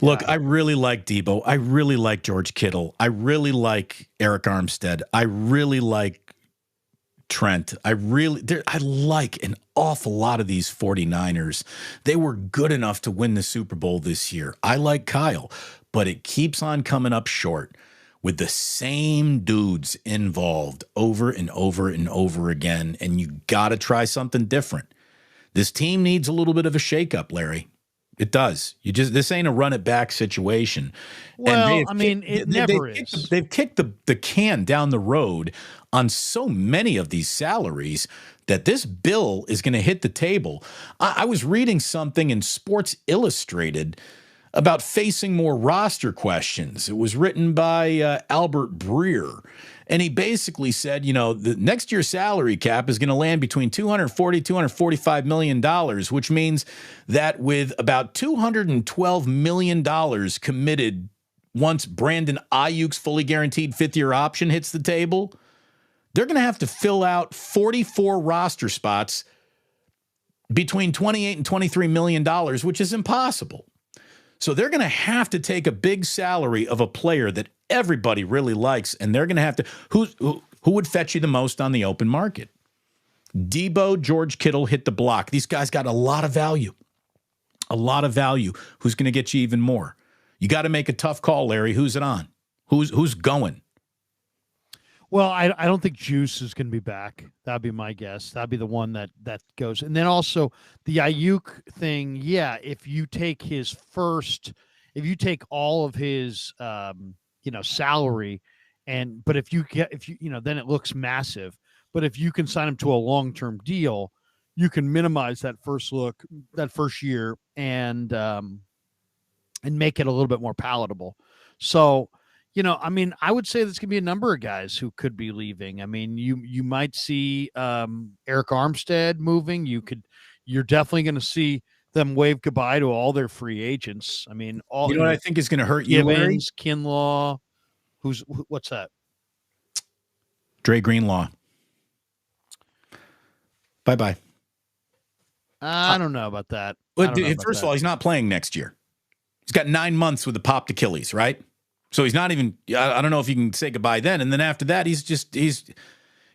Look, I really like Debo. I really like George Kittle. I really like Eric Armstead. I really like Trent. I like an awful lot of these 49ers. They were good enough to win the Super Bowl this year. I like Kyle, but it keeps on coming up short with the same dudes involved over and over and over again. And you got to try something different. This team needs a little bit of a shakeup, Larry. It does. This ain't a run it back situation. Well, I mean, it never is. They've kicked the can down the road on so many of these salaries that this bill is going to hit the table. I was reading something in Sports Illustrated about facing more roster questions. It was written by Albert Breer. And he basically said, the next year's salary cap is going to land between $240, $245 million, which means that with about $212 million committed once Brandon Ayuk's fully guaranteed fifth-year option hits the table, they're going to have to fill out 44 roster spots between $28 and $23 million, which is impossible. So they're going to have to take a big salary of a player that everybody really likes, and they're going to have to who would fetch you the most on the open market? Debo, George Kittle hit the block. These guys got a lot of value. A lot of value. Who's going to get you even more? You got to make a tough call, Larry. Who's it on? Who's going? Well, I don't think Juice is going to be back. That'd be my guess. That'd be the one that goes. And then also the Ayuk thing. Yeah, if you take all of his salary, but if you then it looks massive. But if you can sign him to a long-term deal, you can minimize that first year, and make it a little bit more palatable. So, I would say there's going to be a number of guys who could be leaving. I mean, you might see Eric Armstead moving. You're definitely going to see them wave goodbye to all their free agents. I mean, what I think is going to hurt you, Larry? Kinlaw, what's that? Dre Greenlaw. Bye-bye. I don't know about that. First of all, he's not playing next year. He's got 9 months with a popped Achilles, right? So he's not even, I don't know if you can say goodbye then. And then after that, he's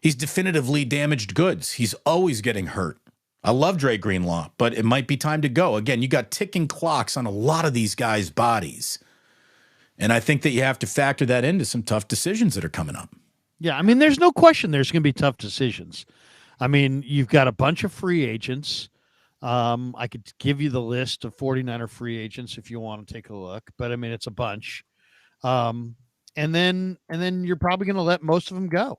definitively damaged goods. He's always getting hurt. I love Dre Greenlaw, but it might be time to go. Again, you got ticking clocks on a lot of these guys' bodies. And I think that you have to factor that into some tough decisions that are coming up. Yeah, I mean, there's no question there's going to be tough decisions. I mean, you've got a bunch of free agents. I could give you the list of 49er free agents if you want to take a look, but I mean, it's a bunch. And then you're probably going to let most of them go.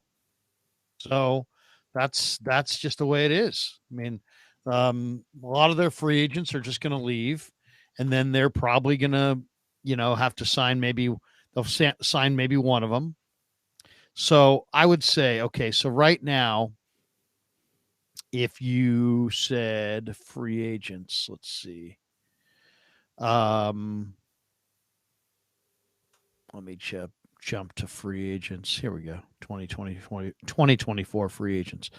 So that's just the way it is. I mean, a lot of their free agents are just going to leave, and then they're probably going to, have to sign they'll sign maybe one of them. So I would say, okay, so right now, if you said free agents, let's see. Let me jump to free agents. Here we go. 2024 free agents.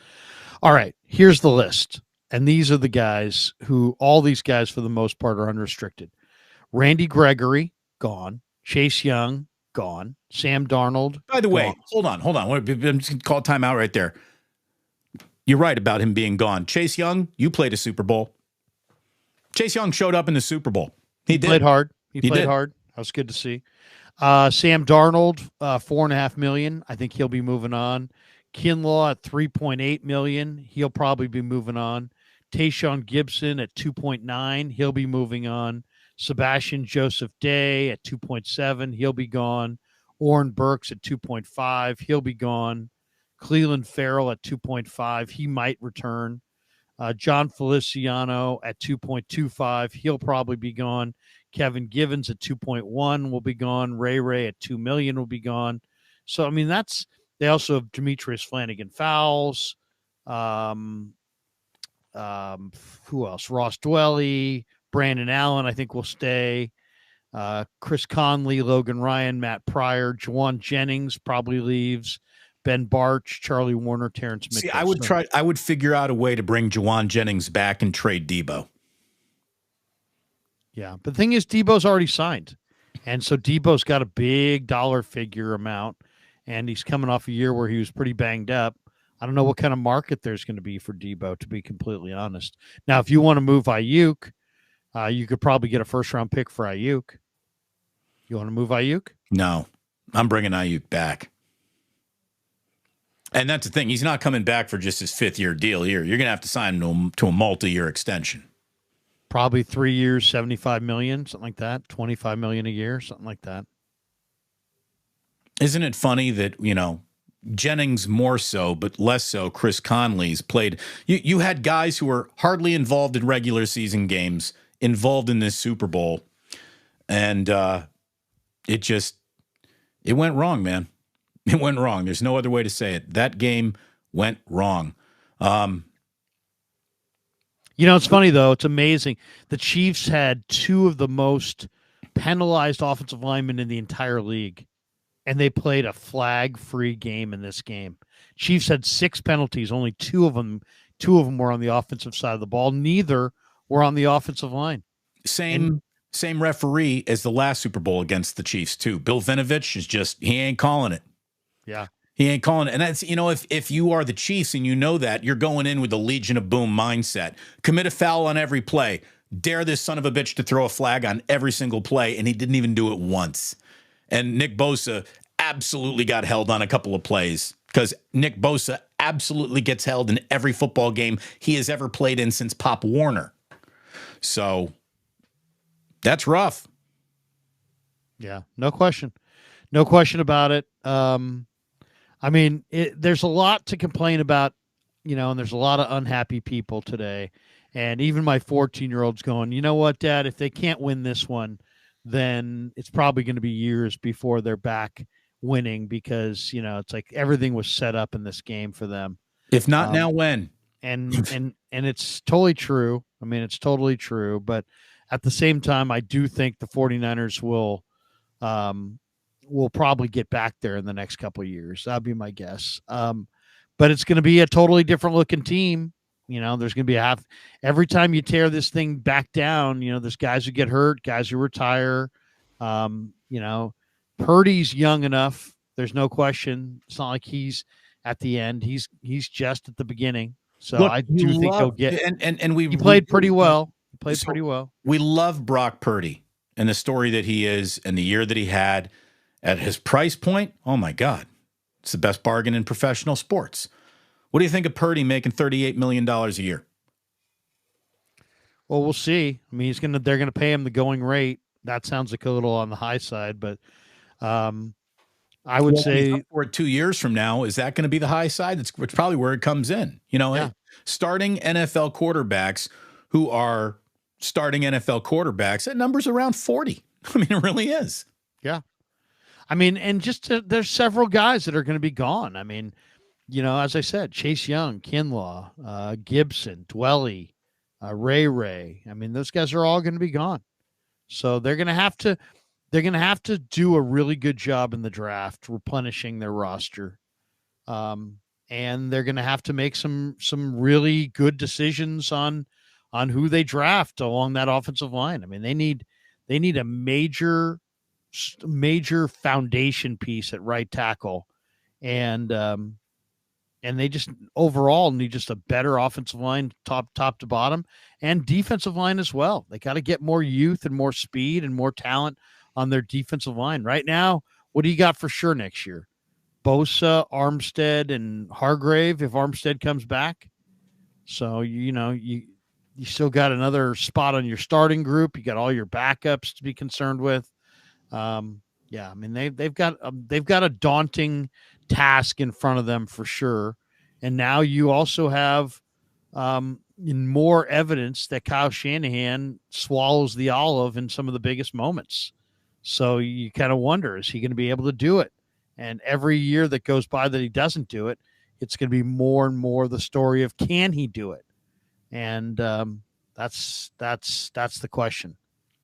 All right, here's the list. And these are the guys all these guys for the most part are unrestricted. Randy Gregory, gone. Chase Young, gone. Sam Darnold. By the way, hold on. I'm just going to call timeout right there. You're right about him being gone. Chase Young, you played a Super Bowl. Chase Young showed up in the Super Bowl. He played hard. He played hard. That was good to see. Sam Darnold, $4.5 million. I think he'll be moving on. Kinlaw at $3.8 million. He'll probably be moving on. Tayshaun Gibson at $2.9 million. He'll be moving on. Sebastian Joseph Day at $2.7 million. He'll be gone. Oren Burks at $2.5 million. He'll be gone. Cleveland Farrell at $2.5 million. He might return. John Feliciano at $2.25 million. He'll probably be gone. Kevin Givens at 2.1 will be gone. Ray at $2 million will be gone. So, I mean, they also have Demetrius Flanagan Fowles. Who else? Ross Dwelly, Brandon Allen, I think will stay. Chris Conley, Logan Ryan, Matt Pryor, Juwan Jennings probably leaves. Ben Barch, Charlie Warner, Terrence Mitchell. See, I would figure out a way to bring Juwan Jennings back and trade Debo. Yeah. But the thing is, Debo's already signed. And so Debo's got a big dollar figure amount, and he's coming off a year where he was pretty banged up. I don't know what kind of market there's going to be for Debo, to be completely honest. Now, if you want to move Ayuk, you could probably get a first round pick for Ayuk. You want to move Ayuk? No, I'm bringing Ayuk back. And that's the thing. He's not coming back for just his 5th-year deal here. You're going to have to sign him to a multi-year extension. Probably 3 years, $75 million, something like that. $25 million a year, something like that. Isn't it funny that, Jennings more so, but less so, Chris Conley's played. You had guys who were hardly involved in regular season games, involved in this Super Bowl, and it went wrong, man. It went wrong. There's no other way to say it. That game went wrong. It's funny, though. It's amazing. The Chiefs had 2 of the most penalized offensive linemen in the entire league, and they played a flag-free game in this game. Chiefs had 6 penalties. Only 2 of them were on the offensive side of the ball. Neither were on the offensive line. Same referee as the last Super Bowl against the Chiefs, too. Bill Vinovich is he ain't calling it. Yeah. He ain't calling it. And that's, if you are the Chiefs and you know that, you're going in with the Legion of Boom mindset. Commit a foul on every play. Dare this son of a bitch to throw a flag on every single play, and he didn't even do it once. And Nick Bosa absolutely got held on a couple of plays because Nick Bosa absolutely gets held in every football game he has ever played in since Pop Warner. So that's rough. Yeah, no question. No question about it. There's a lot to complain about, and there's a lot of unhappy people today. And even my 14-year-old's going, you know what, Dad, if they can't win this one, then it's probably going to be years before they're back winning because, it's like everything was set up in this game for them. If not now, when? And it's totally true. I mean, it's totally true. But at the same time, I do think the 49ers will probably get back there in the next couple of years. That'd be my guess. But it's going to be a totally different looking team. There's going to be every time you tear this thing back down, there's guys who get hurt, guys who retire. Purdy's young enough. There's no question. It's not like he's at the end. He's just at the beginning. So look, I do think he'll get. And he played pretty well. He played pretty well. We love Brock Purdy and the story that he is, and the year that he had at his price point. Oh my God, it's the best bargain in professional sports. What do you think of Purdy making $38 million a year? Well, we'll see. I mean, they're gonna pay him the going rate. That sounds like a little on the high side, but I would say for 2 years from now, is that going to be the high side? It's probably where it comes in. Starting NFL quarterbacks who are starting NFL quarterbacks, that number's around 40. I mean, it really is. Yeah. I mean, and there's several guys that are going to be gone. I mean, as I said, Chase Young, Kinlaw, Gibson, Dwelly, Ray. I mean, those guys are all going to be gone. So they're going to have to do a really good job in the draft, replenishing their roster. And they're going to have to make some really good decisions on who they draft along that offensive line. I mean, they need a major foundation piece at right tackle, and they just overall need just a better offensive line, top to bottom, and defensive line as well. They got to get more youth and more speed and more talent on their defensive line. Right now, what do you got for sure next year? Bosa, Armstead, and Hargrave if Armstead comes back. So, you still got another spot on your starting group. You got all your backups to be concerned with. Yeah, I mean, they've got a daunting task in front of them for sure. And now you also have more evidence that Kyle Shanahan swallows the olive in some of the biggest moments. So you kind of wonder, is he going to be able to do it? And every year that goes by that he doesn't do it, it's going to be more and more the story of, can he do it? And that's the question.